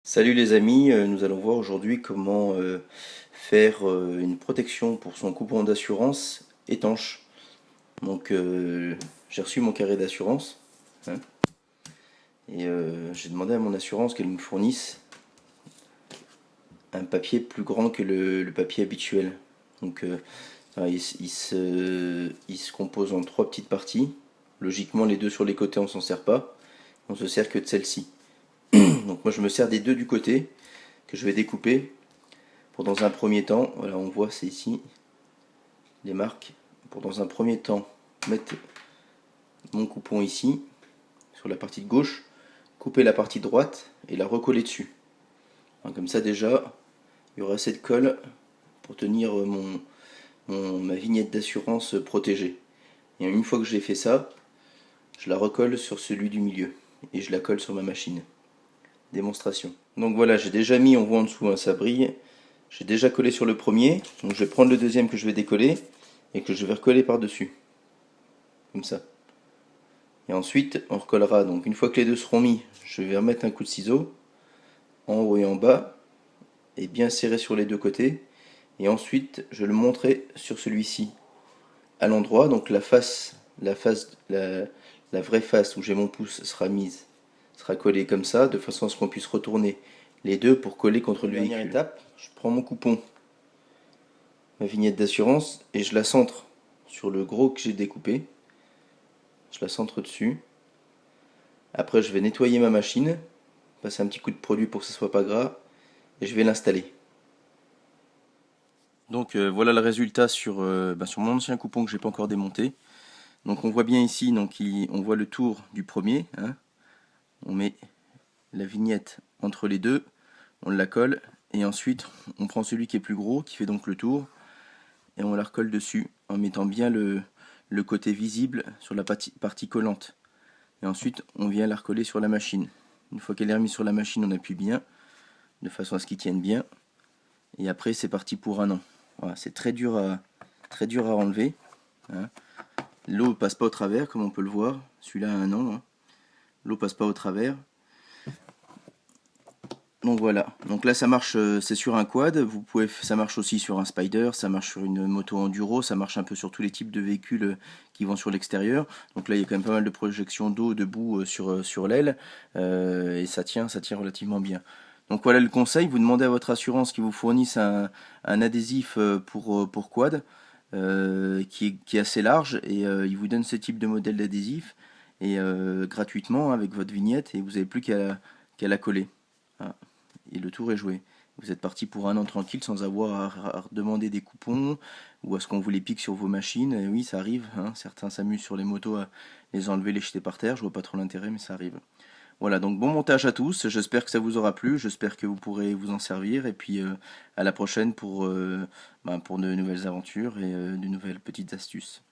Salut les amis, nous allons voir aujourd'hui comment faire une protection pour son coupon d'assurance étanche. Donc j'ai reçu mon carré d'assurance, hein, et j'ai demandé à mon assurance qu'elle me fournisse un papier plus grand que le papier habituel. Donc il se compose en trois petites parties. Logiquement les deux sur les côtés on s'en sert pas, on se sert que de celle-ci. Donc moi je me sers des deux du côté que je vais découper. Pour dans un premier temps, voilà, on voit, c'est ici les marques. Pour dans un premier temps mettre mon coupon ici, sur la partie de gauche, couper la partie droite et la recoller dessus. Alors, comme ça déjà, il y aura assez de colle pour tenir ma vignette d'assurance protégée. Et une fois que j'ai fait ça, je la recolle sur celui du milieu et je la colle sur ma machine. Démonstration. Donc voilà, j'ai déjà mis, on voit en dessous, hein, ça brille. J'ai déjà collé sur le premier, donc je vais prendre le deuxième que je vais décoller et que je vais recoller par-dessus, comme ça. Et ensuite, on recollera, donc une fois que les deux seront mis, je vais remettre un coup de ciseau, en haut et en bas, et bien serré sur les deux côtés. Et ensuite, je le monterai sur celui-ci, à l'endroit, donc la vraie face où j'ai mon pouce sera collée comme ça, de façon à ce qu'on puisse retourner les deux pour coller contre le véhicule. Dernière étape, je prends mon coupon, ma vignette d'assurance, et je la centre sur le gros que j'ai découpé. Je la centre dessus. Après, je vais nettoyer ma machine, passer un petit coup de produit pour que ce soit pas gras, et je vais l'installer. Donc voilà le résultat sur mon ancien coupon que j'ai pas encore démonté. Donc on voit bien ici, on voit le tour du premier, hein. On met la vignette entre les deux, on la colle, et ensuite on prend celui qui est plus gros, qui fait donc le tour, et on la recolle dessus, en mettant bien le côté visible sur la partie collante. Et ensuite on vient la recoller sur la machine. Une fois qu'elle est remise sur la machine, on appuie bien, de façon à ce qu'il tienne bien. Et après c'est parti pour un an. Voilà, c'est très dur à enlever, hein. L'eau passe pas au travers comme on peut le voir. Celui-là a un an, hein. L'eau passe pas au travers. Donc voilà. Donc là ça marche, c'est sur un quad. Ça marche aussi sur un Spider, ça marche sur une moto enduro, ça marche un peu sur tous les types de véhicules qui vont sur l'extérieur. Donc là il y a quand même pas mal de projections d'eau debout sur l'aile, et ça tient relativement bien. Donc voilà le conseil, vous demandez à votre assurance qui vous fournisse un adhésif pour quad, qui est assez large, et il vous donne ce type de modèle d'adhésif, et gratuitement avec votre vignette, et vous n'avez plus qu'à la coller. Voilà. Et le tour est joué. Vous êtes parti pour un an tranquille sans avoir à demander des coupons ou à ce qu'on vous les pique sur vos machines. Et oui, ça arrive, hein. Certains s'amusent sur les motos à les enlever, les jeter par terre. Je vois pas trop l'intérêt, mais ça arrive. Voilà, donc bon montage à tous. J'espère que ça vous aura plu. J'espère que vous pourrez vous en servir. Et puis à la prochaine pour de nouvelles aventures et de nouvelles petites astuces.